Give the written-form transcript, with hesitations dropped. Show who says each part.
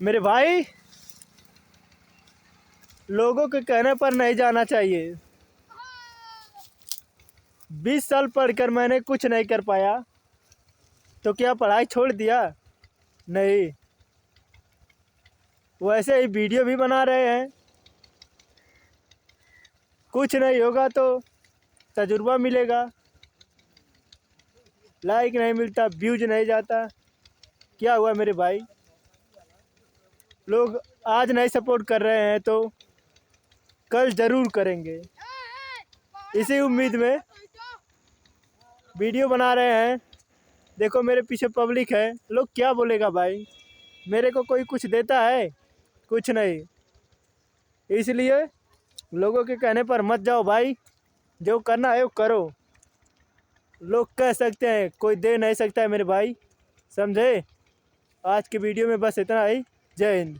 Speaker 1: मेरे भाई, लोगों के कहने पर नहीं जाना चाहिए। 20 साल पढ़कर मैंने कुछ नहीं कर पाया, तो क्या पढ़ाई छोड़ दिया? नहीं। वैसे ही वीडियो भी बना रहे हैं। कुछ नहीं होगा तो तजुर्बा मिलेगा। लाइक नहीं मिलता, व्यूज नहीं जाता। क्या हुआ मेरे भाई? लोग आज नहीं सपोर्ट कर रहे हैं तो कल ज़रूर करेंगे। इसी उम्मीद में वीडियो बना रहे हैं। देखो मेरे पीछे पब्लिक है, लोग क्या बोलेगा भाई? मेरे को कोई कुछ देता है? कुछ नहीं। इसलिए लोगों के कहने पर मत जाओ भाई। जो करना है वो करो। लोग कह सकते हैं, कोई दे नहीं सकता है मेरे भाई। समझे? आज की वीडियो में बस इतना ही। जय हिंद।